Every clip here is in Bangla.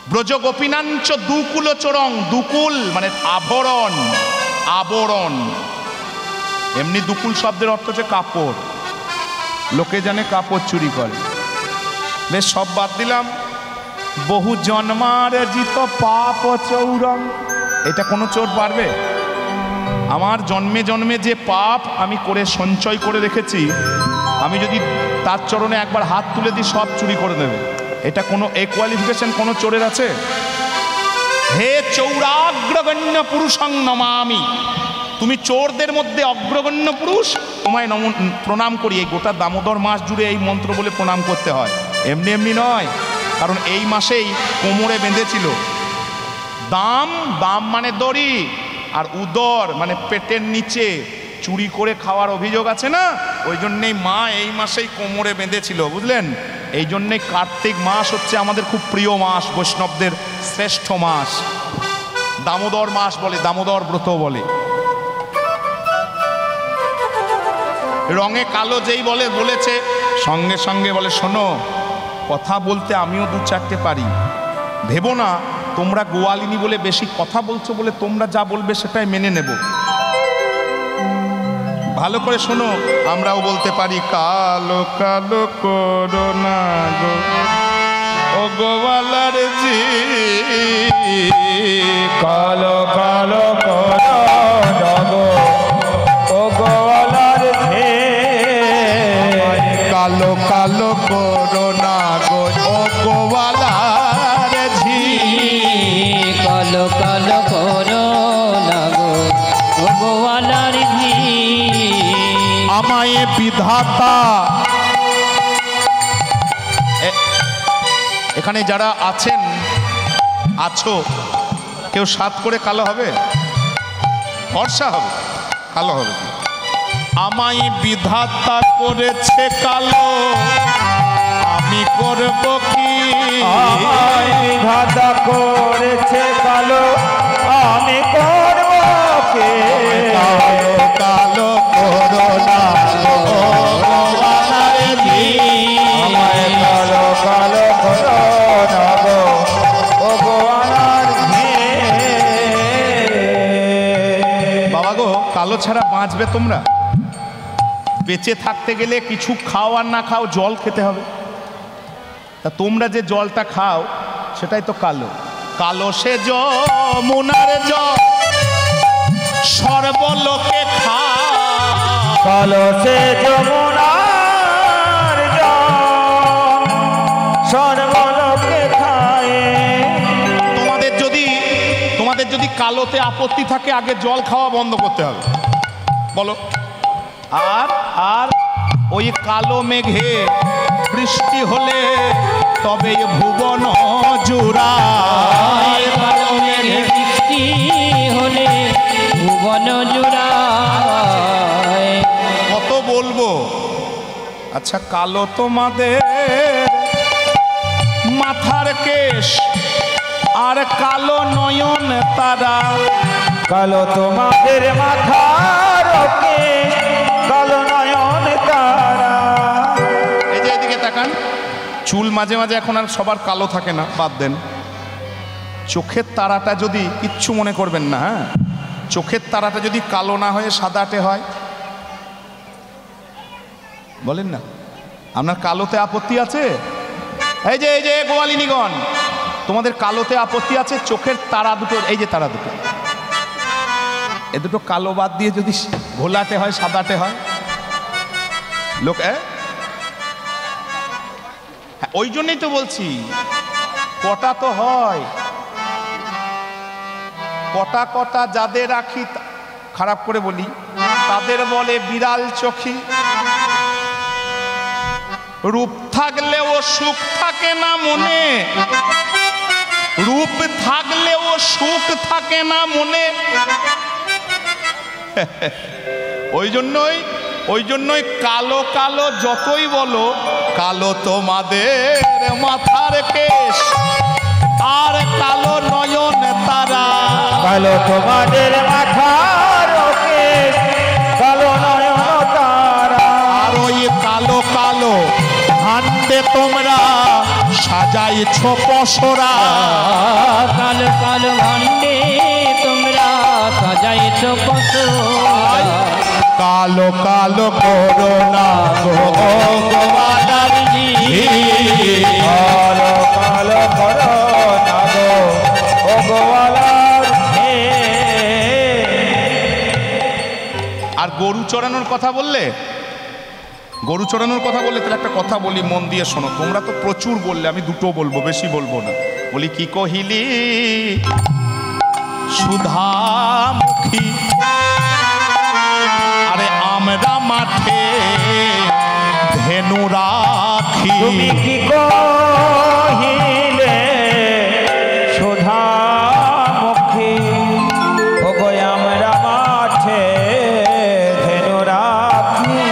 ব্রজ গোপীনাঞ্চ দুকুল চরং, দুকুল মানে আভরণ, আবরণ। এমনি দুকুল শব্দের অর্থ হচ্ছে কাপড়, লোকে জানে কাপড় চুরি করে। বেশ, সব বাদ দিলাম। বহু জন্মার জিত পাপ চৌরং, এটা কোনো চোর পারবে? আমার জন্মে জন্মে যে পাপ আমি করে সঞ্চয় করে রেখেছি, আমি যদি তার চরণে একবার হাত তুলে দিই সব চুরি করে দেবে। এটা কোনো এ কোয়ালিফিকেশন কোনো চোরের আছে? হে চৌরাগ্রগণ্য পুরুষং নমামি, তুমি চোরদের মধ্যে অগ্রগণ্য পুরুষ, তোমায় প্রণাম করি। এই গোটা দামোদর মাস জুড়ে এই মন্ত্র বলে প্রণাম করতে হয়, এমনি এমনি নয়। কারণ এই মাসেই কোমরে বেঁধেছিল। দাম, দাম মানে দড়ি, আর উদর মানে পেটের নিচে চুরি করে খাওয়ার অভিযোগ আছে না, ওই জন্যেই মা এই মাসেই কোমরে বেঁধেছিল, বুঝলেন? এই জন্যেই কার্তিক মাস হচ্ছে আমাদের খুব প্রিয় মাস, বৈষ্ণবদের শ্রেষ্ঠ মাস। দামোদর মাস বলে, দামোদর ব্রত বলে। রঙে কালো যেই বলেছে, সঙ্গে সঙ্গে বলে শোনো, কথা বলতে আমিও দু চারটে পারি, ভেবো না তোমরা গোয়ালিনী বলে বেশি কথা বলছো বলে তোমরা যা বলবে সেটাই মেনে নেব। ভালো করে শোনো, আমরাও বলতে পারি কালো কালো করোনা গো ও গোয়ালার জি, কালো কালো করোনা গো ও গোয়ালার জি, কালো কালো করোনা গো ও গোয়ালার ঝি, কালো কালো করোনা গো ও গোয়ালার ঝি। আমায় বিধাতা, এখানে যারা আছেন আছো, কেউ সাত করে কালো হবে? ফর্সা হবে, কালো হবে? আমায় বিধাতা করেছে কালো, আমি করব কি? আমায় বিধাতা করেছে কালো, আমি করব কি? কালো কালো করোনা গো গোয়ালার ঝি, আমায় কালো কালো করোনা গো ও গোয়ালার ঝি। বাবা গো, কালো ছাড়া বাঁচবে তোমরা? বেঁচে থাকতে গেলে কিছু খাও আর না খাও, জল খেতে হবে। তা তোমরা যে জলটা খাও সেটাই তো কালো। কালো সে যমুনার জল সর্বলোকে খা, কালো সে যমুনার জল সর্বলোকে খায়। তোমাদের যদি কালোতে আপত্তি থাকে, আগে জল খাওয়া বন্ধ করতে হবে, বলো। আর ওই কালো মেঘে বৃষ্টি হলে তবে ভুবন জুড়ায়, কালো মেঘে বৃষ্টি হলে ভুবন জুড়ায়। কত বলবো? আচ্ছা, কালো তোমাদের মাথার কেশ আর কালো নয়ন তারা, কালো তোমাদের মাথার কেশ, কালো নয়ন তারা। এই যে এদিকে তাকান, চুল মাঝে মাঝে এখন আর সবার কালো থাকে না, বাদ দেন। চোখের তারাটা যদি, কিচ্ছু মনে করবেন না, হ্যাঁ, চোখের তারাটা যদি কালো না হয়ে সাদাটে হয়, বলেন না, আপনার কালোতে আপত্তি আছে? এই যে গোয়ালিনীগণ, তোমাদের কালোতে আপত্তি আছে? চোখের তারা দুটো, এই যে তারা দুটো, এ দুটো কালো বাদ দিয়ে যদি ঘোলাটে হয়, সাদাটে হয়, লোক ওই জন্যই তো বলছি, কটা তো হয়, কটা কটা যাদের রাখি, খারাপ করে বলি, তাদের বলে বিড়াল চোখী। রূপ থাকলেও সুখ থাকে না মনে, রূপ থাকলেও সুখ থাকে না মনে। ওই জন্যই কালো কালো যতই বলো, কালো তোমাদের মাথার কেশ আর কালো নয়ন তারা, কালো তোমাদের মাথার কেশ, কালো নয়ন তারা। আর ওই কালো কালো ভান্ডে তোমরা সাজ সাজাইছ পসরা। কালো কালো ভান্ডে তোমরা সাজাইছ পসরা। কালো কালো করোনা গো গোয়ালার ঝি। কালো কালো করোনা গো ও গোয়ালার ঝি। আর গরু চড়ানোর কথা বললে, গরু চড়ানোর কথা বললে তাহলে একটা কথা বলি, মন দিয়ে শোনো। তোমরা তো প্রচুর বললে, আমি দুটো বলবো, বেশি বলবো না। বলি কি কহিলি সুধামুখী, আরে আমরা মাঠে ধেনু রাখি। তুমি কি কহিলে সুধামুখী, ওগো আমরা মাঠে ধেনু রাখি।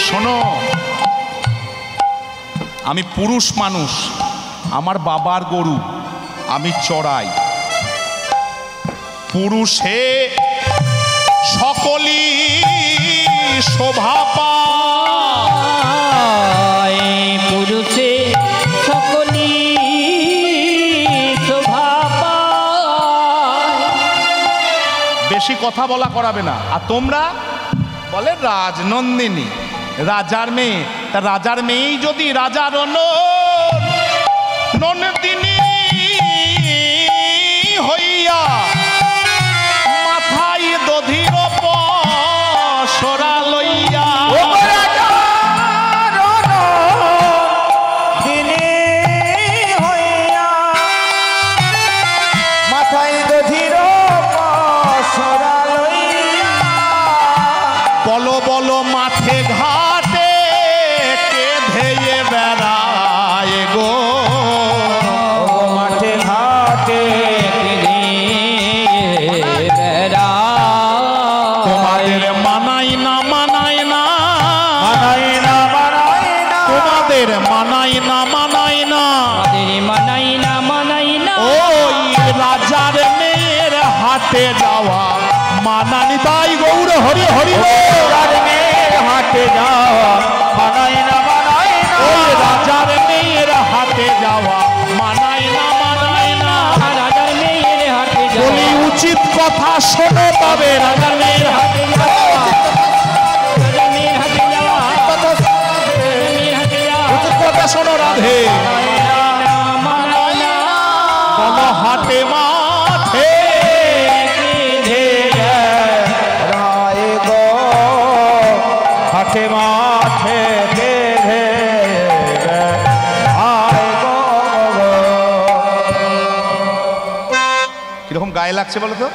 শোনো, আমি পুরুষ মানুষ, আমার বাবার গরু আমি চড়াই। পুরুষে সকলই শোভা পায়, পুরুষে সকলি শোভা পায়। বেশি কথা বলা করাবে না। আর তোমরা বলে রাজনন্দিনী, রাজার মেয়ে। তা রাজার মেয়েই যদি রাজার নন্দিনী হইয়া মাথায় দধির পসরা লইয়া, মাথায় দধির পসরা লইয়া, বলো বলো মাঠে ঘাটে কে ধেয়ে বেড়ায় গো। মাঠে ঘাটে তোমাদের মানাই না মানাই না, মানাই না মানাই না, তোমাদের মানাই না মানাই না, মানাই না মানাই না। ওই রাজার মেয়ের হাটে যাওয়া মানানি। তাই গৌর হরি হরি রাজার মেয়ের হাটে যাওয়া মানাই না মানাই না, ওই রাজার মেয়ের হাটে যাওয়া মানাই না মানাই না। রাজার মেয়ের হাটে বলি উচিত কথা শোনো তবে রাজার মেয়ের হাটে রাজার মেয়ের হাটে যাওয়া, রাজার মেয়ের হাটে যাওয়া। উচিত কথা শোনো রাধে। বলো হাটে মাঠে রায় গো হাটে মাঠে দেহে আয় গো। কিরকম গায়ে লাগছে বলো তো?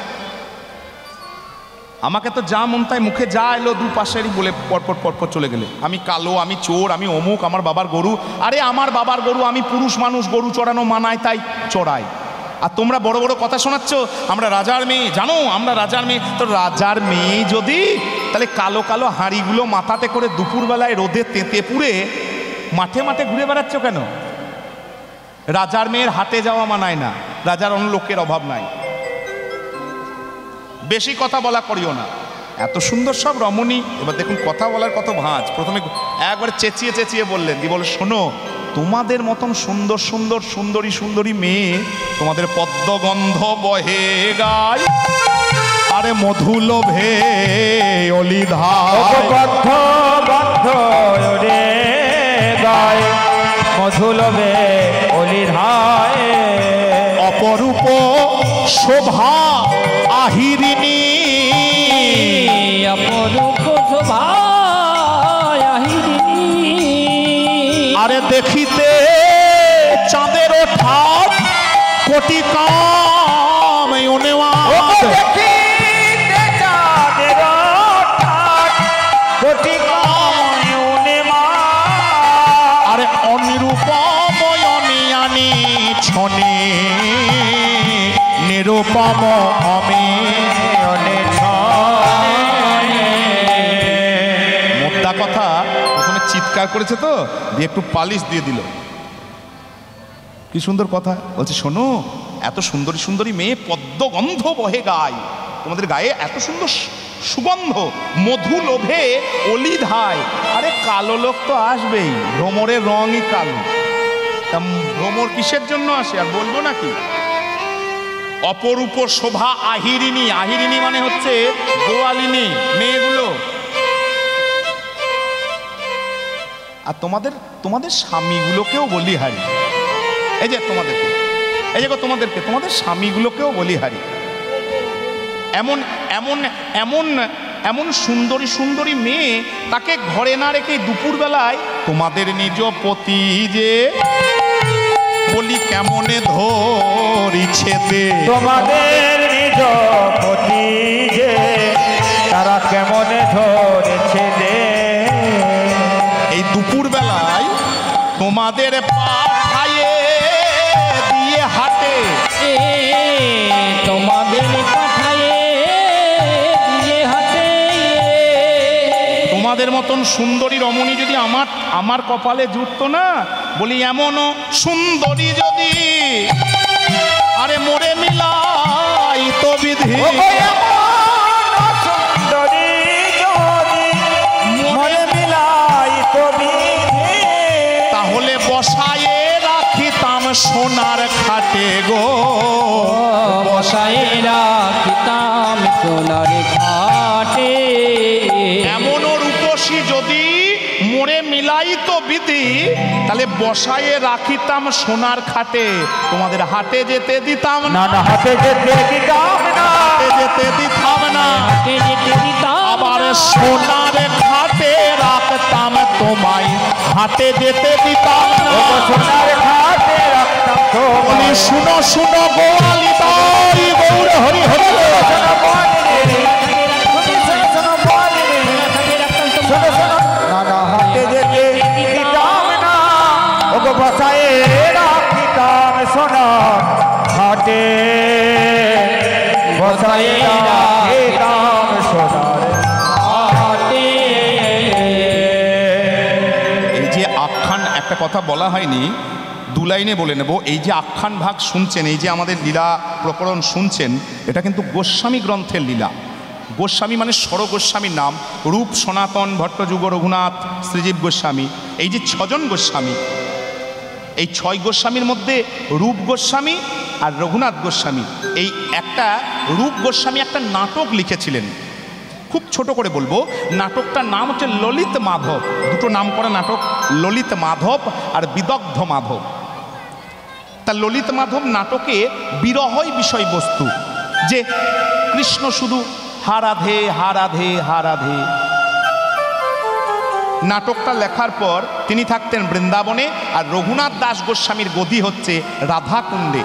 আমাকে তো যা মন তাই মুখে যা এলো দুপাশেরই বলে পরপর পরপর চলে গেলে। আমি কালো, আমি চোর, আমি অমুক, আমার বাবার গরু। আরে আমার বাবার গরু, আমি পুরুষ মানুষ, গরু চড়ানো মানায় তাই চড়াই। আর তোমরা বড় বড় কথা শোনাচ্ছ আমরা রাজার মেয়ে। জানো আমরা রাজার মেয়ে। তো রাজার মেয়ে যদি, তাহলে কালো কালো হাঁড়িগুলো মাথাতে করে দুপুরবেলায় রোদে তেঁতে পুড়ে মাঠে মাঠে ঘুরে বেড়াচ্ছ কেন? রাজার মেয়ের হাটে যাওয়া মানায় না, রাজার অন্য লোকের অভাব নাই। বেশি কথা বলা করিও না। এত সুন্দর সব রমণী। এবার দেখুন কথা বলার কত ভাঁজ। প্রথমে একবার চেঁচিয়ে চেঁচিয়ে বললেন, দিয়ে বলে শোনো, তোমাদের মতন সুন্দর সুন্দর সুন্দরী সুন্দরী মেয়ে, তোমাদের পদ্মগন্ধ বহে গায়, আরে মধু লোভে অলিধায়। বদ্ধ বদ্ধ রে গায় মধুলবে অলিধায়, অপরূপ শোভা আহিরিণী, অপরূপ শোভা আহিরিণী। আরে দেখিতে চাঁদের ঠাপ কোটি কাম নেওয়া, দেখিতে চাঁদের ঠাট কোটি কামনে মা, আরে অনিরূপময়নিয়ানি ছনে নিরূপম অমে অনে ছনে। মোদ্দা কথা প্রথমে চিৎকার করেছে তো, দিয়ে একটু পালিশ দিয়ে দিল। কি সুন্দর কথা বলছে, শোনো এত সুন্দরী সুন্দরী মেয়ে, পদ্মগন্ধ বহে গায়, তোমাদের গায়ে এত সুন্দর সুগন্ধ, মধু লোভে অলিধায়। আরে কালো লোক তো আসবেই, ভ্রমরের রঙই কালো, তা ভ্রমর কিসের জন্য আসে আর বলবো নাকি? অপরূপ শোভা আহিরিনী, আহিরিনী মানে হচ্ছে গোয়ালিনী মেয়েগুলো। আর তোমাদের তোমাদের স্বামীগুলোকেও বলিহারি, এই যে তোমাদেরকে, এই যে তোমাদেরকে, তোমাদের স্বামীগুলোকেও বলিহারি। এমন এমন এমন এমন সুন্দরী সুন্দরী মেয়ে, তাকে ঘরে না রেখে দুপুরবেলায় তোমাদের নিজ পতি যে বলি কেমনে ধরিছে দে, তোমাদের নিজ পতি যে তারা কেমনে ধরেছে দে, এই দুপুরবেলায় তোমাদের পাঠায়ে দিয়ে হাটে, তোমাদের পাঠায়ে দিয়ে হাতে, তোমাদের মতন সুন্দরী রমণী যদি আমার কপালে জুটতো না, বলি এমনও সুন্দরী যদি আরে মোরে মিলাই তো বিধি, সুন্দরী যদি মনে মিলাই তবি, তাহলে বসায়ে রাখিতাম সোনার খাটে গো, বসায়ে রাখিতাম সোনার ঘাটে, এমন রূপসী যদি মোরে মিলাই তো বিধি, তাহলে বসায়ে রাখিতাম সোনার খাটে, তোমাদের হাটে যেতে দিতাম না, না না হাতে যেতে দিতাম না, হাটে যেতে দিতাম না, হাটে যেতে দিতাম আবার না, সোনার খাটে রাখতাম তোমায়, হাটে যেতে দিতাম না। ও সোনার ঘাটে রাখতাম বলি তোমায়, শুনো শুনো গোয়ালি তাই গৌর হরি হরি, শোনো বলিনি, তুমি শোনো শোনো বলিনি, শোনো শোনো, না না হাতে যেতে দিতাম না, ও গো বসায়ে রাখিতাম সোনার ঘাটে, বসায়ে রাখিতাম সোনার ঘাটে। এই যে আখ্যান, একটা কথা বলা হয়নি, দু লাইনে বলে নেব। এই যে আখ্যান ভাগ শুনছেন, এই যে আমাদের লীলা প্রকরণ শুনছেন, এটা কিন্তু গোস্বামী গ্রন্থের লীলা। গোস্বামী মানে স্বর গোস্বামীর নাম, রূপ, সনাতন, ভট্টযুগ, রঘুনাথ, শ্রীজীব গোস্বামী, এই যে ছজন গোস্বামী, এই ছয় গোস্বামীর মধ্যে রূপ গোস্বামী আর রঘুনাথ গোস্বামী, এই একটা রূপ গোস্বামী একটা নাটক লিখেছিলেন। খুব ছোট করে বলবো, নাটকটার নাম হচ্ছে ললিত মাধব, দুটো নাম করা নাটক, ললিত মাধব আর বিদগ্ধ মাধব। তা ললিত মাধব নাটকে বিরহই বিষয়বস্তু, যে কৃষ্ণ শুধু হা রাধে হা রাধে হা রাধে। নাটকটা লেখার পর তিনি থাকতেন বৃন্দাবনে, আর রঘুনাথ দাস গোস্বামীর গদি হচ্ছে রাধাকুণ্ডে।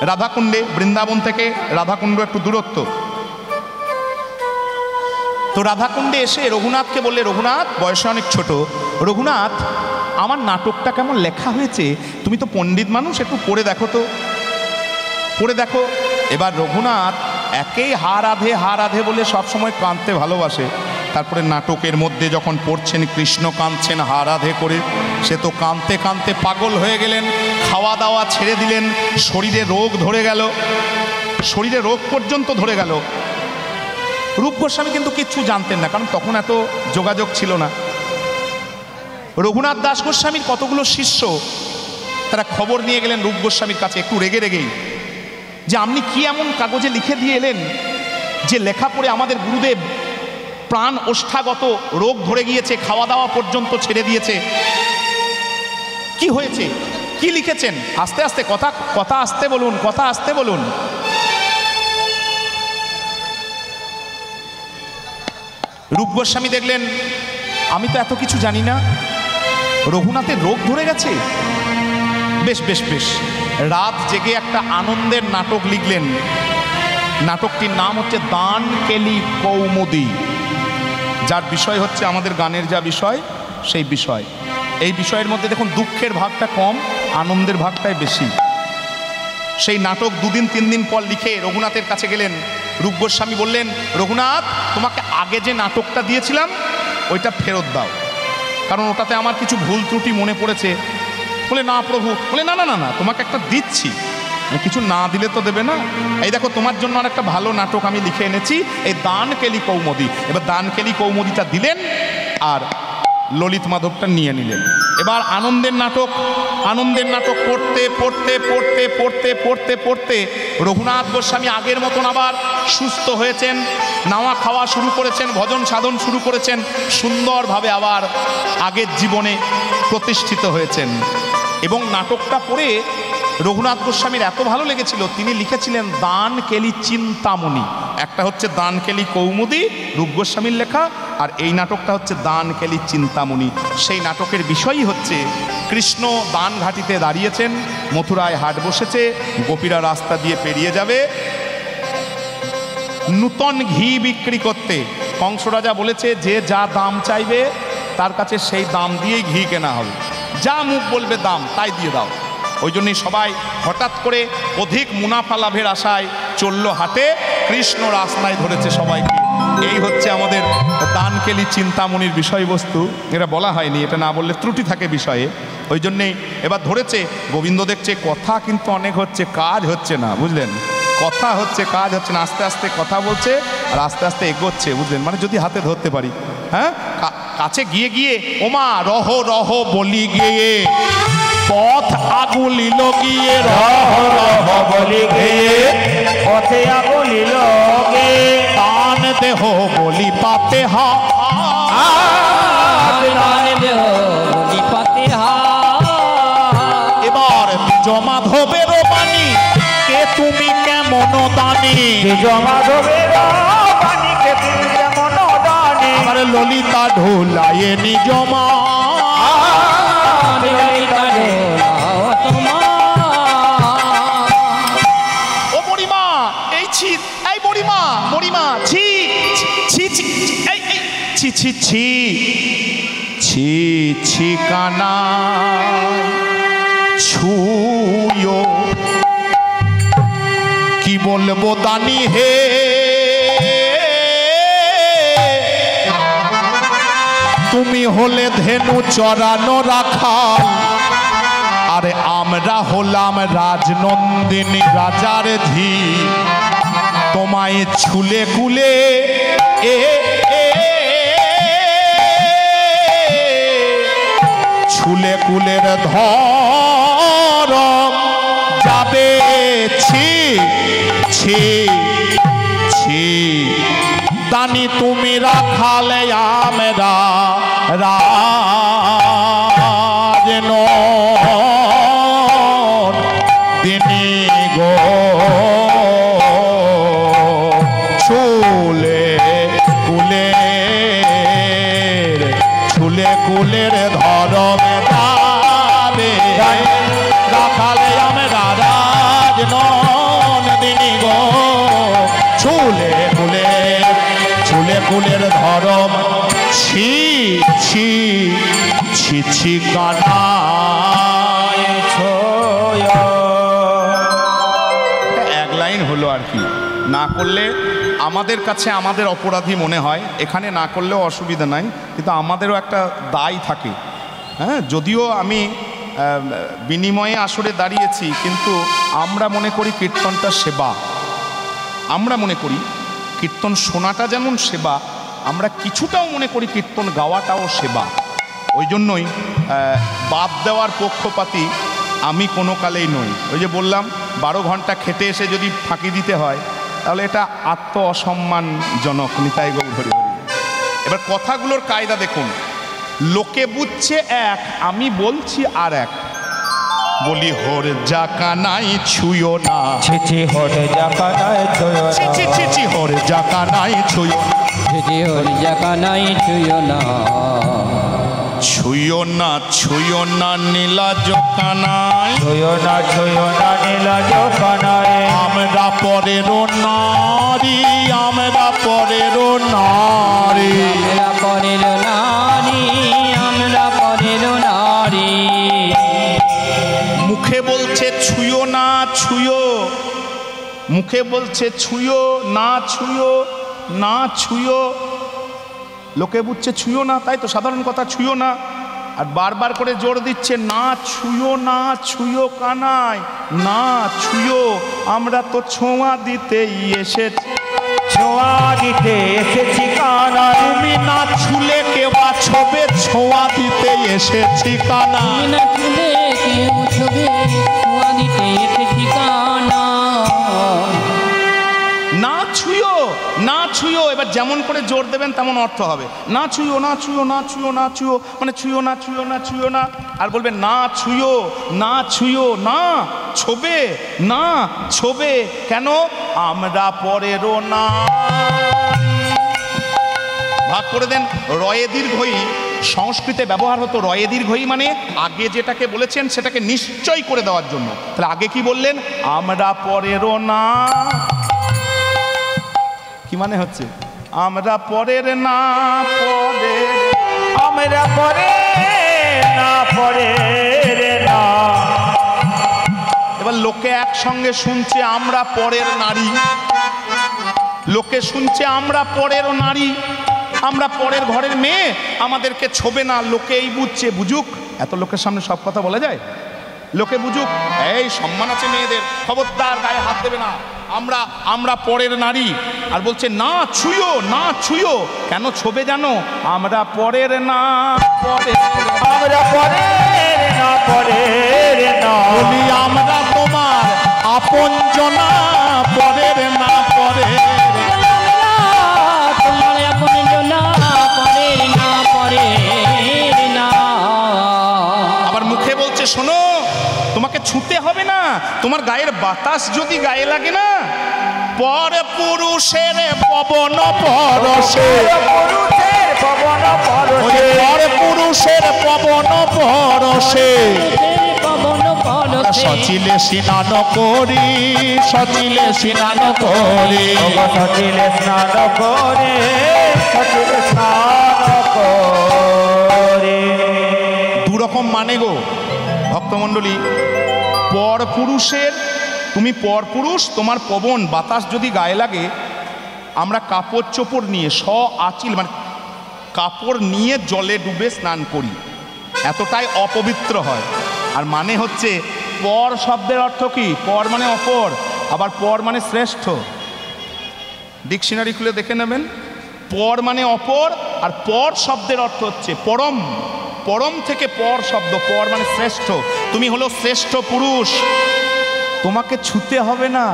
রাধাকুণ্ডে, বৃন্দাবন থেকে রাধাকুণ্ড একটু দূরত্ব। তো রাধাকুণ্ডে এসে রঘুনাথকে বললে, রঘুনাথ বয়সে অনেক ছোট, রঘুনাথ আমার নাটকটা কেমন লেখা হয়েছে, তুমি তো পণ্ডিত মানুষ, একটু পড়ে দেখো তো, পড়ে দেখো। এবার রঘুনাথ একেই হা রাধে বলে সবসময় কাঁদতে ভালোবাসে, তারপরে নাটকের মধ্যে যখন পড়ছেন কৃষ্ণ কাঁদছেন হা রাধে করে, সে তো কাঁদতে কাঁদতে পাগল হয়ে গেলেন, খাওয়া দাওয়া ছেড়ে দিলেন, শরীরে রোগ ধরে গেল, শরীরে রোগ পর্যন্ত ধরে গেল। রূপ গোস্বামী কিন্তু কিচ্ছু জানতেন না, কারণ তখন এত যোগাযোগ ছিল না। রঘুনাথ দাস গোস্বামীর কতগুলো শিষ্য, তারা খবর নিয়ে গেলেন রূপ গোস্বামীর কাছে, একটু রেগে রেগেই, যে আপনি কি এমন কাগজে লিখে দিয়ে এলেন যে লেখা পড়ে আমাদের গুরুদেব প্রাণ ওষ্ঠাগত, রোগ ধরে গিয়েছে, খাওয়া দাওয়া পর্যন্ত ছেড়ে দিয়েছে, কি হয়েছে, কি লিখেছেন? আস্তে আস্তে কথা কথা আসতে বলুন, কথা আসতে বলুন। রূপ গোস্বামী দেখলেন আমি তো এত কিছু জানি না, রঘুনাথের রোগ ধরে গেছে, বেশ বেশ বেশ, রাত জেগে একটা আনন্দের নাটক লিখলেন। নাটকটির নাম হচ্ছে দান কেলি কৌমুদী, যার বিষয় হচ্ছে আমাদের গানের যা বিষয় সেই বিষয়। এই বিষয়ের মধ্যে দেখুন দুঃখের ভাগটা কম, আনন্দের ভাগটাই বেশি। সেই নাটক 2 দিন 3 দিন পর লিখে রঘুনাথের কাছে গেলেন। রূপ গোস্বামী বললেন, রঘুনাথ তোমাকে আগে যে নাটকটা দিয়েছিলাম ওইটা ফেরত দাও, কারণ ওটাতে আমার কিছু ভুল ত্রুটি মনে পড়েছে। বলে না প্রভু, বলে না না না না, তোমাকে একটা দিচ্ছি, কিছু না দিলে তো দেবে না, এই দেখো তোমার জন্য আর একটা ভালো নাটক আমি লিখে এনেছি, এই দান কেলি কৌমুদী। এবার দান কেলি কৌমুদীটা দিলেন, আর ললিত মাধবটা নিয়ে নিলেন। এবার আনন্দের নাটক পড়তে পড়তে পড়তে পড়তে পড়তে পড়তে রঘুনাথ গোস্বামী আগের মতন আবার সুস্থ হয়েছেন, নাওয়া খাওয়া শুরু করেছেন, ভজন সাধন শুরু করেছেন, সুন্দরভাবে আবার আগের জীবনে প্রতিষ্ঠিত হয়েছেন। এবং নাটকটা পড়ে রঘুনাথ গোস্বামীর এত ভালো লেগেছিল, তিনি লিখেছিলেন দান কেলি চিন্তামণি। একটা হচ্ছে দান কেলি কৌমুদি রূপ গোস্বামীর লেখা, আর এই নাটকটা হচ্ছে দান কেলি চিন্তামণি। সেই নাটকের বিষয়ই হচ্ছে কৃষ্ণ দান ঘাটিতে দাঁড়িয়েছেন, মথুরায় হাট বসেছে, গোপীরা রাস্তা দিয়ে পেরিয়ে যাবে নূতন ঘি বিক্রি করতে। কংস রাজা বলেছে যে যা দাম চাইবে তার কাছে সেই দাম দিয়েই ঘি কেনা হবে, যা মুখ বলবে দাম তাই দিয়ে দাও। ওই জন্যই সবাই হঠাৎ করে অধিক মুনাফা লাভের আশায় চলল হাটে, কৃষ্ণ রাস্তায় ধরেছে সবাইকে। এই হচ্ছে আমাদের দানকেলি চিন্তামণির বিষয়বস্তু। এটা বলা হয়নি, এটা না বললে ত্রুটি থাকে বিষয়ে, ওই জন্যেই এবার ধরেছে। গোবিন্দ দেখছে কথা কিন্তু অনেক হচ্ছে, কাজ হচ্ছে না, বুঝলেন? কথা হচ্ছে, কাজ হচ্ছে না। আস্তে আস্তে কথা বলছে আর আস্তে আস্তে এগোচ্ছে, বুঝলেন? মানে যদি হাতে ধরতে পারি। হ্যাঁ, কাছে গিয়ে গিয়ে ওমা রহ রহ বলি গিয়ে পথ আগুলিল গিয়ে, রহ রহ বলি গিয়ে পথে আগুলিল গিয়ে, দান দেহ বলি পাতে হা, এবার মাধবের বাণী কে তুমি কেমন দানি, মাধবের বাণী কে তুমি কেমন দানি, আমার ললিতা ঢোলায়ে নিজ মা, ও বুড়িমা এই ছি, এই বুড়িমা বুড়িমা ছি ছি ছি, এই ছি ছি ছি ছি ছি কানা ছুয়ো, কি বলবো দানি হে, তুমি হলে ধেনু চরানো রাখাল, আরে আমরা হলাম রাজনন্দিনী রাজার ধি, তোমায় ছুলে কুলে এ ছুলে কুলের ধরম যাবে ছি ছি ছি, দানি তুমি রাখালে আমরা রাজনন্দিনী গো, ছুলে কুলের ছুলে কুলের ধরম যাবে, রাখালে আমরা রাজনন্দিনী গো, ছুলে কুলের ধরম ছি ছি ছি ছি কানায় ছয়। এক লাইন হলো আর কি, না করলে আমাদের কাছে আমাদের অপরাধী মনে হয়, এখানে না করলেও অসুবিধা নাই, কিন্তু আমাদেরও একটা দায় থাকে। হ্যাঁ, যদিও আমি বিনিময়ে আসরে দাঁড়িয়েছি, কিন্তু আমরা মনে করি কীর্তনটা সেবা, আমরা মনে করি কীর্তন শোনাটা যেমন সেবা, আমরা কিছুটাও মনে করি কীর্তন গাওয়াটাও সেবা। ওই জন্যই বাদ দেওয়ার পক্ষপাতী আমি কোনো কালেই নই। ওই যে বললাম 12 ঘন্টা খেটে এসে যদি ফাঁকি দিতে হয় তাহলে এটা আত্ম অসম্মানজনক। নিতাই গৌর হরি হরি। এবার কথাগুলোর কায়দা দেখুন, লোকে বুঝছে এক, আমি বলছি আর এক। বলি হর জাকা নাই ছুঁয়ো না, ছিছি হরে জাকা নাই ছুঁয়ো না, ছি ছি ছি হর জাকা নাই ছুঁয়ো, ছিছি হর জাকা নাই ছুঁয়ো না, ছুঁয়ো না ছুঁয়ো না নীলা জোকা নাই, ছুঁয়ো না নীলা জোকা নাই, আমরা পরের নারী, আমরা পরের নারী, আমরা পরের নারী, আমরা পরের নারী। মুখে বলছে ছুঁয়ো না ছুঁয়ো, মুখে বলছে ছুঁয়ো না ছুঁয়ো না ছুঁয়ো, লোকে বুঝছে ছুঁয়ো না, তাই তো সাধারণ কথা ছুঁয়ো না, আর বারবার করে জোর দিচ্ছে না ছুঁয়ো না ছুঁয়ো কানাই, না ছুঁয়ো, আমরা তো ছোঁয়া দিতেই এসেছি, ছোঁয়া দিতে এসেছি কানায়। তুমি না ছুলে কে বা ছবে ছোঁয়া দিতে এসেছি কানা। তুমি না ছুলে কেউ ছবে ছোঁয়া দিতে এসে ঠিকানা। না ছুঁয়ো, না ছুঁয়ো, এবার যেমন করে জোর দেবেন তেমন অর্থ হবে। না ছুঁয়ো, না ছুঁয়ো, না ছুঁয়ো, না ছুঁয়ো, মানে ছুঁয়ো না, ছুঁয়ো না, ছুঁয়ো না। আর বলবেন না ছুঁয়ো, না ছুঁয়ো, না ছোবে, না ছোবে। কেন? আমরা পরেরও না। ভাগ করে দেন। রয়ে দীর্ঘই সংস্কৃতে ব্যবহার হতো। রয়ে দীর্ঘই মানে আগে যেটাকে বলেছেন সেটাকে নিশ্চয় করে দেওয়ার জন্য। তাহলে আগে কি বললেন? আমরা পরেরও না। কি মানে হচ্ছে? আমরা পরের না, পরের, আমরা পরে না, পরের না। এবার লোকে একসঙ্গে শুনছে আমরা পরের নারী, লোকে শুনছে আমরা পরের নারী, আমরা পরের ঘরের মেয়ে, আমাদেরকে ছোবে না। লোকে এই বুঝছে, বুঝুক। এত লোকের সামনে সব কথা বলা যায়? লোকে বুঝুক, এই সম্মান আছে মেয়েদের, খবরদার গায়ে হাত দেবে না, আমরা পরের নারী। আর বলছে না ছুঁয়ো, না ছুঁয়ো। কেন ছোবে জানো? আমরা পরের না, পরের, আমরা পরের না, পরের না। বলি আমরা তোমার আপনজনা, পরের না, পরের। তোমার আপন জনা, পরের না, পরের না। আবার মুখে বলছে শোনো, তোমাকে ছুঁতে হবে না, তোমার গায়ের বাতাস যদি গায়ে লাগে না, পর পুরুষের পবন পরশে, পুরুষের পবন পরশে, পর পুরুষের পবন পরশে, পবন পরশে সচিলে স্নান করি, সচিলে স্নান করি। সচিলে স্নান করে, সচিলে স্নান করে। দুরকম মানে গো ভক্তমণ্ডলী। পর পুরুষের, তুমি পর পুরুষ, তোমার পবন বাতাস যদি গায়ে লাগে, আমরা কাপড় চোপড় নিয়ে আচিল মানে কাপড় নিয়ে জলে ডুবে স্নান করি, এতটাই অপবিত্র হয়। আর মানে হচ্ছে পর শব্দের অর্থ কি? পর মানে অপর, আবার পর মানে শ্রেষ্ঠ। ডিকশনারি খুলে দেখে নেবেন। পর মানে অপর, আর পর শব্দের অর্থ হচ্ছে পরম। পরম থেকে পর শব্দ, পর মানে শ্রেষ্ঠ। তুমি হলো শ্রেষ্ঠ পুরুষ, তোমাকে ছুতে হবে না।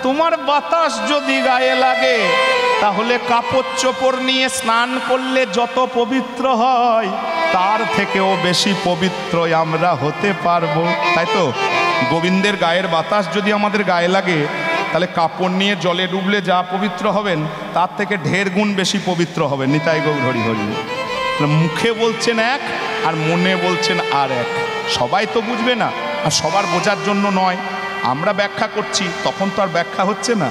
তোমার বাতাস যদি গায়ে লাগে, তাহলে কাপড় চোপড় নিয়ে স্নান করলে যত পবিত্র হয়, তার থেকেও বেশি পবিত্র আমরা হতে পারবো। তাই তো গোবিন্দের গায়ের বাতাস যদি আমাদের গায়ে লাগে, তাহলে কাপড় নিয়ে জলে ডুবলে যা পবিত্র হবেন, তার থেকে ঢের গুণ বেশি পবিত্র হবেন। নিতাই গৌর হরি হরি। মুখে বলছেন এক আর মনে বলছেন আর এক। সবাই তো বুঝবে না, আর সবার বোঝার জন্য নয়। আমরা ব্যাখ্যা করছি, তখন তো আর ব্যাখ্যা হচ্ছে না।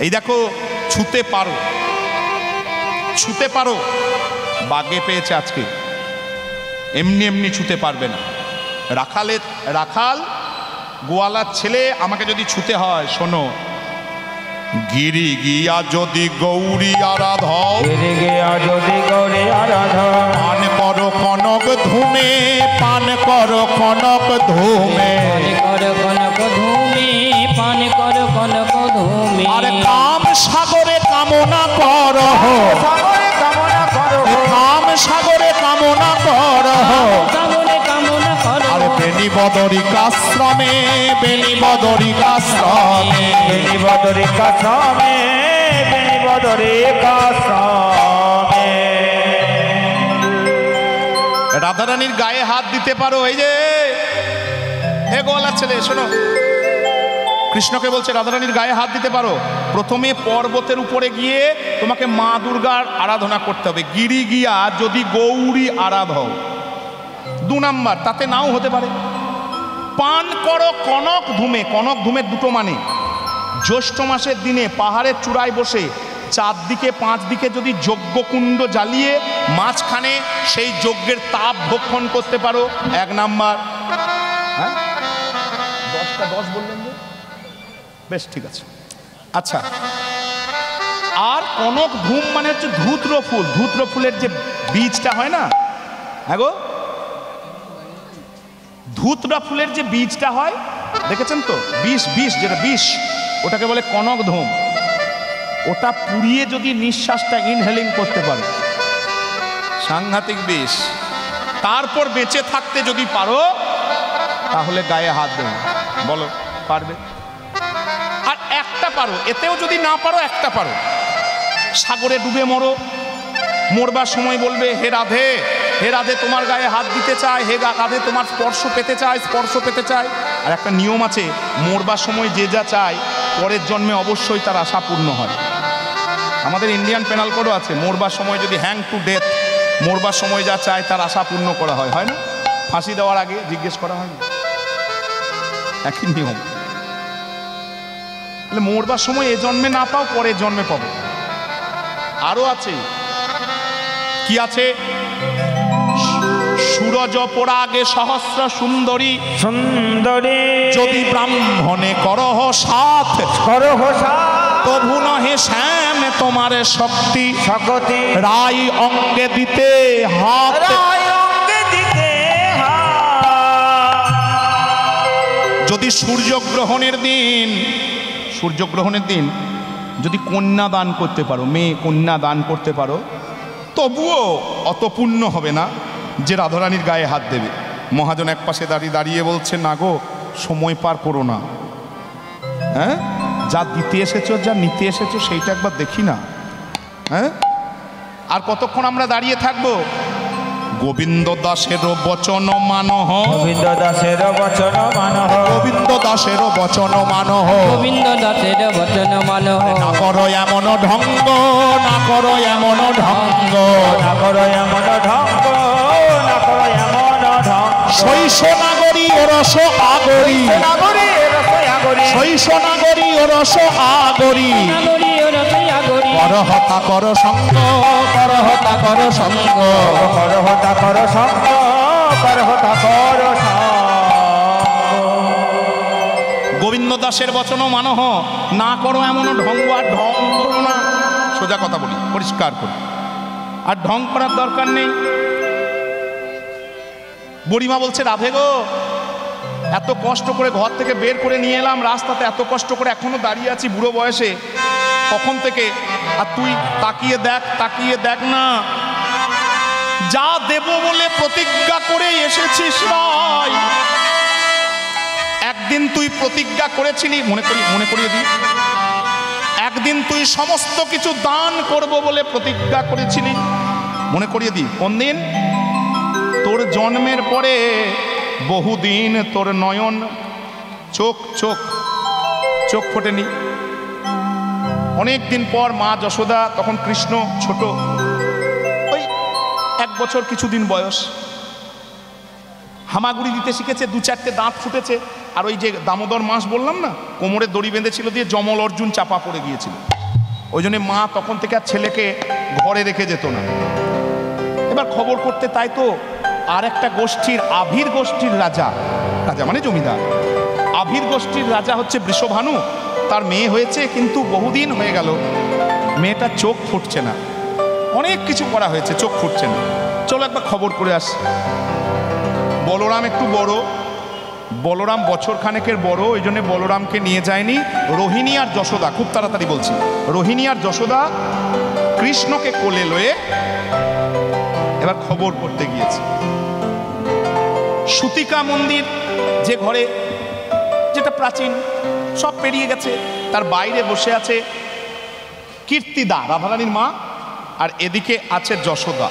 এই দেখো, ছুতে পারো, ছুতে পারো, বাগে পেয়েছে আজকে, এমনি এমনি ছুতে পারবে না। রাখাল গোয়ালার ছেলে আমাকে যদি ছুতে হয়, শোনো, গিরি গিয়া যদি গৌরী আরাধও, গিরি গিয়া যদি গৌরী আরাধও, পান করো কনক ধুমে, পান করো কনক ধুমে, পান কর কনক ধুমে, পান কর কনক ধুমে। আর কাম সাগরে কামনা করো, সাগরে কামনা করো, কাম সাগরে কামনা করো, সাগরে কামনা কর। আর বেনি বদরিকাশ্রমে, বেনি বদরিকাশ্রমে, বেনি বদরিকাশ্রমে, বেনি বদরিকাশ্রমে। রাধারানীর গায়ে হাত দিতে পারো। এই যে হে গোয়ালার ছেলে, শোনো, কৃষ্ণকে বলছে রাধারানীর গায়ে হাত দিতে পারো। প্রথমে পর্বতের উপরে গিয়ে তোমাকে মা দুর্গার আরাধনা করতে হবে। গিরি গিয়া যদি গৌরী আরাধও। 2 নাম্বার, তাতে নাও হতে পারে। পান করো কনক ধুমে। কনক ধুমের দুটো মানে, জ্যৈষ্ঠ মাসের দিনে পাহাড়ের চূড়ায় বসে চারদিকে 5 দিকে যদি যজ্ঞকুণ্ড জ্বালিয়ে মাঝখানে সেই যজ্ঞের তাপ ভক্ষণ করতে পারো, 1 নাম্বার। হ্যাঁ, 10টা 10 বললেন যে, বেশ ঠিক আছে। আচ্ছা, আর কনক ধূম মানে হচ্ছে ধূত্র ফুল। ধূত্র ফুলের যে বীজটা হয় না, হ্যাঁ গো, ধূত্রা ফুলের যে বীজটা হয়, দেখেছেন তো, বিষ যেটা বিষ, ওটাকে বলে কনক ধূম। ওটা পুড়িয়ে যদি নিঃশ্বাসটা ইনহেলিং করতে পারো, সাংঘাতিক বিষ। তারপর বেঁচে থাকতে যদি পারো তাহলে গায়ে হাত দেবে। বলো পারবে? আর একটা পারো, এতেও যদি না পারো একটা পারো, সাগরে ডুবে মরো, মরবার সময় বলবে হে রাধে, হে রাধে তোমার গায়ে হাত দিতে চায়, হে রাধে তোমার স্পর্শ পেতে চায়, স্পর্শ পেতে চায়। আর একটা নিয়ম আছে, মরবার সময় যে যা চায় পরের জন্মে অবশ্যই তার আশা পূর্ণ হয়। আমাদের ইন্ডিয়ান পেনাল কোডও আছে, মরবার সময় যদি হ্যাং টু ডেথ, মরবার সময় যা চায় তার আশা পূর্ণ করা হয়, হয় না? ফাঁসি দেওয়ার আগে জিজ্ঞেস করা হয় না? একই নিয়ম। তাহলে মরবার সময় এ জন্মে না পাও, পরের জন্মে পাবো। আরো আছে, কি আছে? সূরজ পরাগে সহস্র সুন্দরী সুন্দরী যদি ব্রাহ্মণে করহ সাথ, করহ সাথ, তবু নহে শ্যাম তোমার শক্তি, শক্তি রায় অঙ্গে দিতে হাত, রায় অঙ্গে দিতে হাত। যদি সূর্যগ্রহণের দিন, সূর্যগ্রহণের দিন যদি কন্যা দান করতে পারো, মেয়ে কন্যা দান করতে পারো, তবুও অত পুণ্য হবে না যে রাধারানীর গায়ে হাত দেবে। মহাজন এক পাশে দাঁড়িয়ে দাঁড়িয়ে বলছে, না গো সময় পার করো না, হ্যাঁ যা দিতে এসেছো, যা নিতে এসেছো সেইটা একবার দেখি না। হ্যাঁ, আর কতক্ষণ আমরা দাঁড়িয়ে থাকবো? গোবিন্দ দাসের বচন মানহ, গোবিন্দ দাসের বচন মানহ, গোবিন্দ দাসের বচন মানহ, গোবিন্দ দাসের বচন মানহ। না করো এমন ঢঙ্গ, না করো এমন ঢঙ্গ, না করো এমন ঢঙ্গ, না করো এমন ঢঙ্গ। শৈশ নাগরী ও রস আগরী, নাগরী রসই আগরী, শৈশ নাগরী ও রস আগরী, নাগরী ও রসই আগরী। কর হতা কর সঙ্গ, কর হতা কর সঙ্গ, কর হতা কর সঙ্গ, কর হতা কর সঙ্গ। গোবিন্দ দাসের বচন মানহ, না করো এমন ঢঙ্গ, আর ঢং করো না। সোজা কথা বলি, পরিষ্কার করি, আর ঢং করার দরকার নেই। বুড়িমা বলছে, রাধে গো এত কষ্ট করে ঘর থেকে বের করে নিয়ে এলাম, রাস্তাতে এত কষ্ট করে এখনো দাঁড়িয়ে আছি বুড়ো বয়সে কখন থেকে, আর তুই তাকিয়ে দেখ, তাকিয়ে দেখ না, যা দেব বলে প্রতিজ্ঞা করে এসেছিস রাই। একদিন তুই প্রতিজ্ঞা করেছিলি, মনে করিয়ে দিই, একদিন তুই সমস্ত কিছু দান করব বলে প্রতিজ্ঞা করেছিলি, মনে করিয়ে দিই। কোন দিন? তোর জন্মের পরে বহুদিন তোর নয়ন চোখ চোখ চোখ ফোটেনি। অনেক দিন পর মা যশোদা, তখন কৃষ্ণ ছোট, ওই 1 বছর কিছুদিন বয়স, হামাগুড়ি দিতে শিখেছে, 2-4টে দাঁত ফুটেছে, আর ওই যে দামোদর মাস বললাম না, কোমরে দড়ি বেঁধেছিল, দিয়ে যমল অর্জুন চাপা পড়ে গিয়েছিল। ওই জন্য মা তখন থেকে আর ছেলেকে ঘরে রেখে যেত না। এবার খবর করতে, তাই তো আর একটা গোষ্ঠীর, আভির গোষ্ঠীর রাজা, রাজা মানে জমিদার, আভির গোষ্ঠীর রাজা হচ্ছে বৃষভানু, তার মেয়ে হয়েছে, কিন্তু বহুদিন হয়ে গেল মেয়েটার চোখ ফুটছে না। অনেক কিছু করা হয়েছে, চোখ ফুটছে না, চলো একবার খবর করে আসি। বলরাম একটু বড়, বলরাম বছর খানেকের বড়, ওই জন্য বলরামকে নিয়ে যায়নি। রোহিণী আর যশোদা, খুব তাড়াতাড়ি বলছি, রোহিণী আর যশোদা কৃষ্ণকে কোলে লয়ে এবার খবর করতে গিয়েছে। সুতিকা মন্দির, যে ঘরে, যেটা প্রাচীন, সব পেরিয়ে গেছে, তার বাইরে বসে আছে কীর্তিদা, রাধারানীর মা, আর এদিকে আছে যশোদা।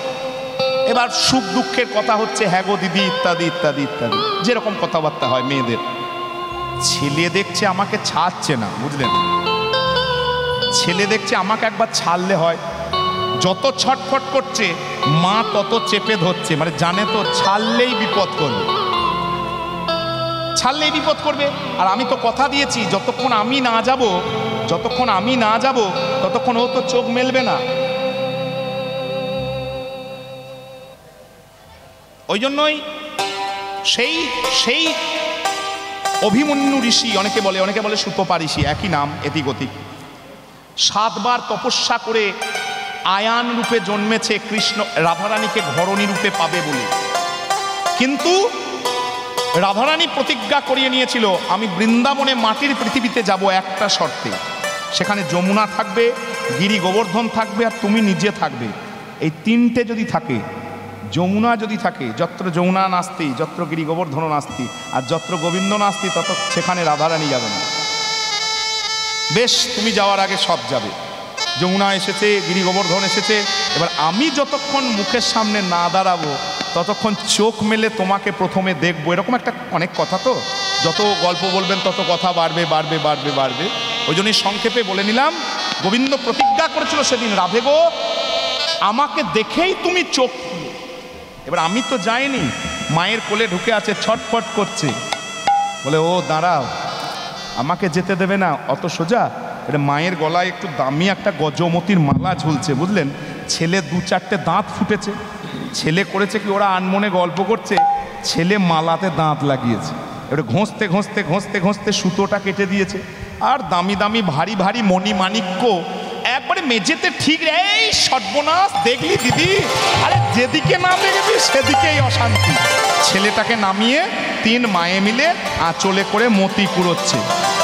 এবার সুখ দুঃখের কথা হচ্ছে, হ্যাঁ গো দিদি, ইত্যাদি ইত্যাদি ইত্যাদি, যেরকম কথাবার্তা হয় মেয়েদের। ছেলে দেখছে আমাকে ছাড়ছে না, বুঝলেন? ছেলে দেখছে আমাকে একবার ছাড়লে হয়, যত ছটফট করছে মা তত চেপে ধরছে, মানে জানে তো ছাড়লেই বিপদ করবে, ছাড়লেই বিপদ করবে। আর আমি তো কথা দিয়েছি, যতক্ষণ আমি না যাব, যতক্ষণ আমি না যাব ততক্ষণ ও তো চোখ মেলবে না। ওই জন্যই সেই সেই অভিমন্যু ঋষি, অনেকে বলে সুতপা ঋষি, একই নাম, এদিক 7 বার তপস্যা করে আয়ান রূপে জন্মেছে কৃষ্ণ, রাধারানীকে ঘরণী রূপে পাবে বলে। কিন্তু রাধারানী প্রতিজ্ঞা করিয়ে নিয়েছিল, আমি বৃন্দাবনে মাটির পৃথিবীতে যাব একটা শর্তে, সেখানে যমুনা থাকবে, গিরি গোবর্ধন থাকবে আর তুমি নিজে থাকবে। এই তিনটে যদি থাকে, যমুনা যদি থাকে, যত্র যমুনা নাস্তি যত্র গিরি গোবর্ধন নাস্তি, আর যত্র গোবিন্দ নাস্তি তত সেখানে রাধারানী যাবে না। বেশ, তুমি যাওয়ার আগে সব যাবে। যমুনা এসেছে, গিরি গোবর্ধন এসেছে, এবার আমি যতক্ষণ মুখের সামনে না দাঁড়াবো ততক্ষণ চোখ মেলে তোমাকে প্রথমে দেখবো। এরকম একটা অনেক কথা তো, যত গল্প বলবেন তত কথা বাড়বে বাড়বে বাড়বে বাড়বে। ওই জন্যই সংক্ষেপে বলে নিলাম, গোবিন্দ প্রতিজ্ঞা করেছিল সেদিন, রাধে গো আমাকে দেখেই তুমি চোখ খুলো। এবার আমি তো যাইনি, মায়ের কোলে ঢুকে আছে, ছটফট করছে, বলে ও দাঁড়াও, আমাকে যেতে দেবে না অত সোজা। এটা মায়ের গলায় একটু দামি একটা গজমতির মালা ঝুলছে, বুঝলেন। ছেলে 2-4টে দাঁত ফুটেছে, ছেলে করেছে কি, ওরা আনমনে গল্প করছে, ছেলে মালাতে দাঁত লাগিয়েছে, এবার ঘষতে ঘষতে ঘষতে ঘষতে সুতোটা কেটে দিয়েছে। আর দামি দামি ভারী ভারী মণিমাণিক্য একবারে মেঝেতে ঠিক। এই সর্বনাশ, দেখলি দিদি, আরে যেদিকে না দেখবি সেদিকেই অশান্তি। ছেলেটাকে নামিয়ে 3 মায়ে মিলে আঁচলে করে মতি কুড়োচ্ছে,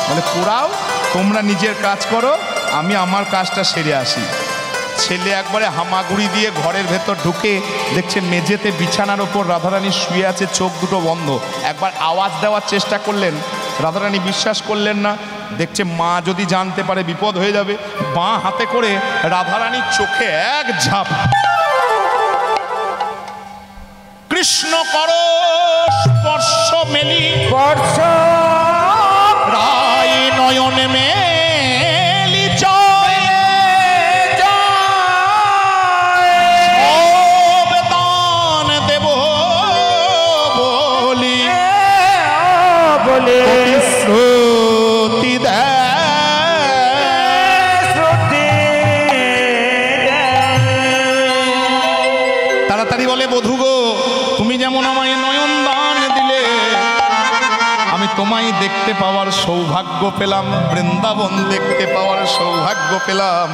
বলে কুড়াও, তোমরা নিজের কাজ করো, আমি আমার কাজটা সেরে আসি। ছেলে একবারে হামাগুড়ি দিয়ে ঘরের ভেতর ঢুকে দেখছে মেঝেতে বিছানার ওপর রাধারানী শুয়ে আছে, চোখ দুটো বন্ধ। একবার আওয়াজ দেওয়ার চেষ্টা করলেন, রাধারানী বিশ্বাস করলেন না। দেখছে মা যদি জানতে পারে বিপদ হয়ে যাবে, বাঁ হাতে করে রাধারানীর চোখে এক ঝাঁপ। কৃষ্ণ করো স্পর্শ মেলি স্পর্শ রায় নয়ন মেলি জয় সব দান দেব বলি বলে শ্রুতি শ্রুতি তাড়াতাড়ি বলে বধূ গো, তুমি যেমন আমায় নয়ন দান দিলে, আমি তোমায় দেখতে পাওয়ার সৌভাগ্য পেলাম, বৃন্দাবন দেখতে পাওয়ার সৌভাগ্য পেলাম।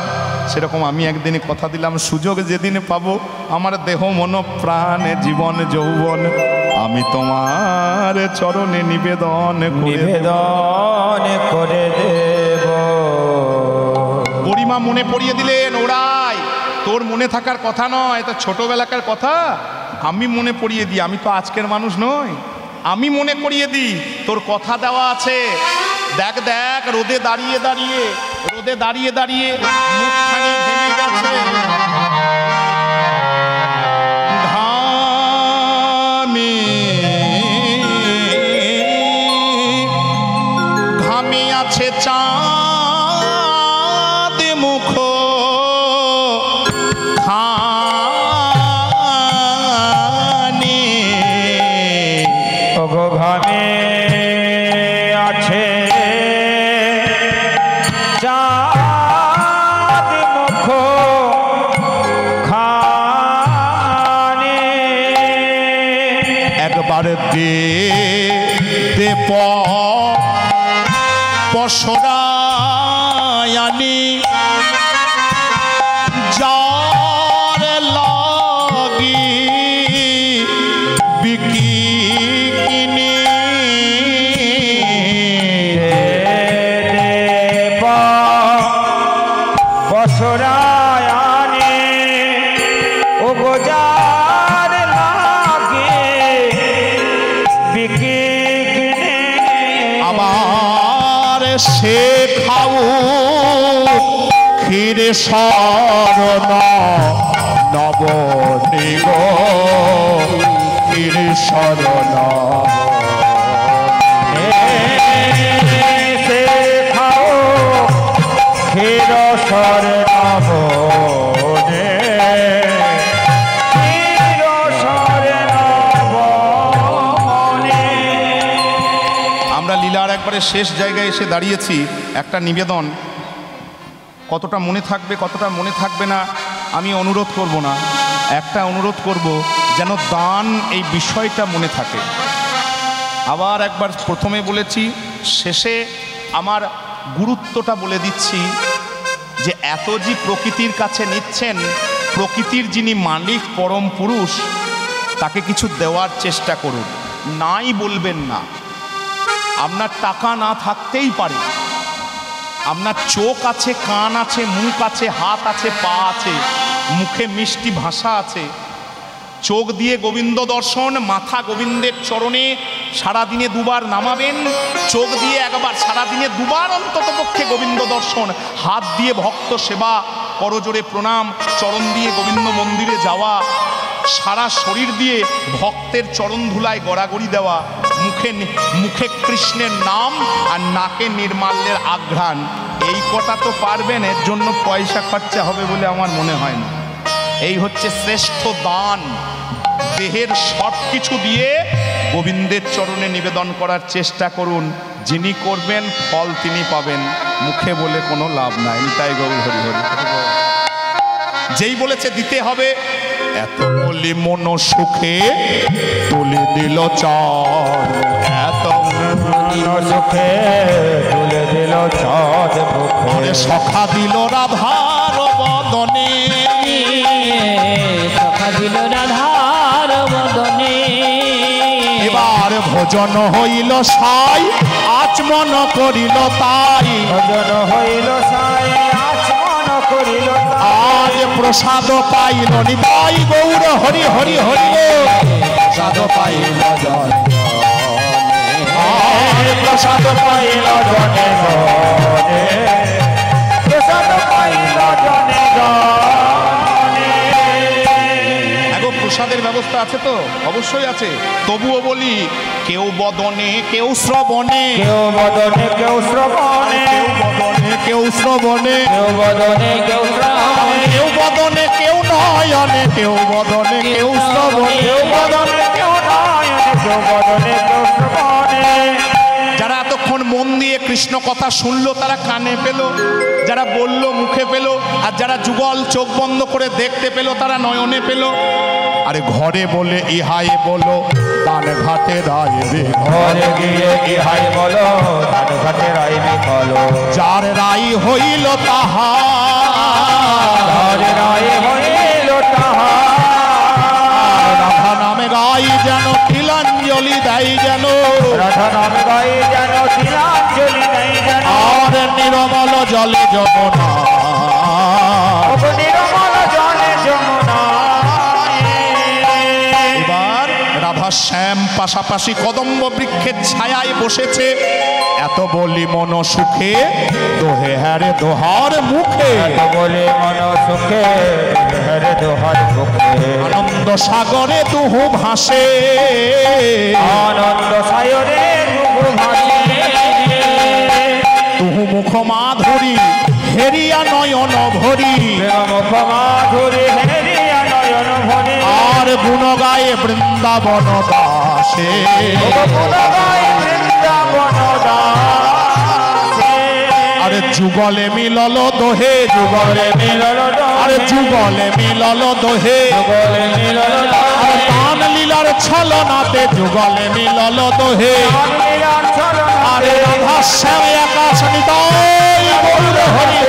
সেরকম আমি একদিন কথা দিলাম, সুযোগ যেদিন পাবো, আমার দেহ মন প্রাণ জীবন যৌবন আমি তোমার চরণে নিবেদন নিবেদন করে দেব। বুড়িমা মনে পড়িয়ে দিলেন, ওরাই তোর মনে থাকার কথা নয়, এটা ছোটবেলাকার কথা। আমি মনে পড়িয়ে দিই, আমি তো আজকের মানুষ নই, আমি মনে করিয়ে দিই, তোর কথা দেওয়া আছে। দেখ দেখ, রোদে দাঁড়িয়ে দাঁড়িয়ে, রোদে দাঁড়িয়ে দাঁড়িয়ে মুখখানি ঘেমে গেছে, ঘামে ঘামে আছে চাঁদ মুখ ঘামে আছে চাঁদ মুখ খানে। একবার দে দে পশরায়ানি যার লাগি বিকি কিনি বসরায়ানে ও গোজার লাগে বিকি কিনে। আবার সে খাও ক্ষীরে শরণ নব নিগ ক্ষীরে শরণ সে খাও ক্ষীর স্বর্ণব ক্ষীর স্বর্ণব। আমরা লীলার একবারে শেষ জায়গায় এসে দাঁড়িয়েছি। একটা নিবেদন, কতটা মনে থাকবে কতটা মনে থাকবে না আমি অনুরোধ করব না, একটা অনুরোধ করব যেন দান এই বিষয়টা মনে থাকে। আবার একবার প্রথমে বলেছি, শেষে আমার গুরুত্বটা বলে দিচ্ছি, যে এত যে প্রকৃতির কাছে নিচ্ছেন, প্রকৃতির যিনি মালিক পরম পুরুষ, তাকে কিছু দেওয়ার চেষ্টা করুন। নাই বলবেন না, আপনার টাকা না থাকতেই পারে, আপনার চোখ আছে, কান আছে, মুখ আছে, হাত আছে, পা আছে, মুখে মিষ্টি ভাষা আছে, চোখ দিয়ে গোবিন্দ দর্শন, মাথা গোবিন্দের চরণে সারাদিনে দুবার নামাবেন, চোখ দিয়ে একবার, সারাদিনে দুবার অন্তত পক্ষে গোবিন্দ দর্শন, হাত দিয়ে ভক্ত সেবা, করজোড়ে প্রণাম, চরণ দিয়ে গোবিন্দ মন্দিরে যাওয়া, সারা শরীর দিয়ে ভক্তের চরণ ধুলায় গড়াগড়ি দেওয়া, মুখে কৃষ্ণের নাম আর নাকে নির্মাল্যের আঘ্রাণ, এই কটা তো পারবেন, এর জন্য পয়সা খরচা হবে বলে আমার মনে হয় না। এই হচ্ছে শ্রেষ্ঠ দান। দেহের সব কিছু দিয়ে গোবিন্দের চরণে নিবেদন করার চেষ্টা করুন, যিনি করবেন ফল তিনি পাবেন, মুখে বলে কোনো লাভ নাই। তাই গৌর হরি হরি। যেই বলেছে দিতে হবে, এত বলি মন সুখে তুলে দিল চাঁদ, এত সুখে তুলে দিল চাঁদ মুখে, সখা দিল রাধার বদনে, সখা দিল রাধার বদনে, এবার ভোজন হইল সাই আচমন করিল তাই, ভজন হইল সাই আচমন করিল আজ প্রসাদ পাইল নিতাই গৌর হরি হরি হরি, প্রসাদ পাইল জনে, আজ প্রসাদ পাইল জনে জনে, প্রসাদ পাইল জনে জনে। এখন প্রসাদের ব্যবস্থা আছে তো? অবশ্যই আছে। তবুও বলি, কেউ বদনে কেউ শ্রবণে, কেউ বদনে কেউ শ্রবণে, কেউ বদনে কেউ শ্রবণে, কেউ বদনে কেউ শ্রবণে, কেউ বদনে কেউ নয়নে, কেউ বদনে কেউ শ্রবণে, কেউ বদনে কেউ নয়নে, কেউ বদনে কেউ শ্রবণে। যারা এতক্ষণ মন দিয়ে কৃষ্ণ কথা শুনলো তারা কানে পেল, যারা বলল মুখে পেল, আর যারা যুগল চোখ বন্ধ করে দেখতে পেল তারা নয়নে পেল। আরে ঘরে বলে ইহাই বলো, দান ঘাটে রাইবে, ঘরে গিয়ে ইহাই বলো, দান ঘাটে রাইবে বলো, যার রাই হইল তাহা, ঘরে রাই হইল তাহা, রাধা নামে গাই যেন তিলাঞ্জলি দেয় যেন, রাধা নাম গাই যেন তিলাঞ্জলি দেয় যেন, আর নিরমল জলে যমুনা, নিরমল জলে যমুনা। এবার রাধা শ্যাম পাশাপাশি কদম্ব বৃক্ষের ছায়ায় বসেছে, এত বলি মন সুখে দোহে হ্যারে দোহার মুখে, এত বলে মন সুখে হরে দোহার মুখে, আনন্দ সাগরে তুহু ভাসে, আনন্দ সায়রে মুখ ভাসে, তুহু মুখ মাধুরী হেরিয়া নয়ন ভরি, মুখ মাধুরী হেরিয়া নয়ন ভরে, আর গুণ গায়ে বৃন্দাবন দাসে, গুণ গায়ে বৃন্দাবন দাসে। আরে যুগলে মিলল দোহে, যুগলে মিলল আরে যুগলে মিলল দোহে, যুগলে মিলল আর দান লীলার ছলনাতে যুগলে মিলল দোহে, আরে রাধা শ্যাম আকাশ নিতাই গৌর হরি,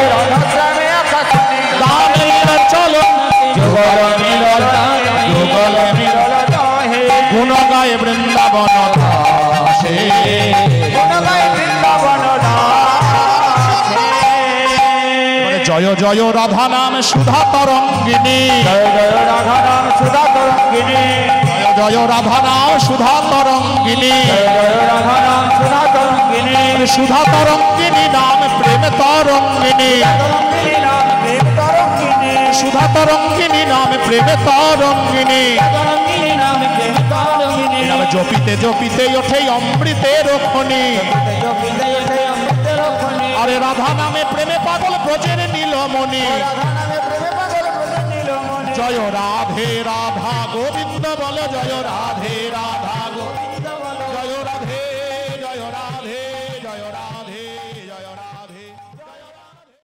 দান লীলার চলন যুগলে মিলল যুগলে মিলল গুণ গায়ে বৃন্দাবন দাসে, গুণ গায়ে বৃন্দাবন দাসে। জয় জয় রাধা নাম সুধা তরঙ্গিনী, জয় জয় রাধা নাম সুধা তরঙ্গিনী, জয় রাধা নাম সুধা তরঙ্গিনী, জয় জয় রাধা নাম সুধা তরঙ্গিনী, সুধা তরঙ্গিনী নাম প্রেম তরঙ্গিনী, তরঙ্গিনী নাম প্রেম তরঙ্গিনী, সুধা তরঙ্গিনী নাম প্রেম তরঙ্গিনী, তরঙ্গিনী নাম প্রেম তরঙ্গিনী, নাম জপিতে জপিতে ওঠে অমৃতের খনি, আরে রাধা নামে প্রেমে পাগল ব্রজের নীলমণি, জয় রাধে রাধা গোবিন্দ বল, জয় রাধে রাধা।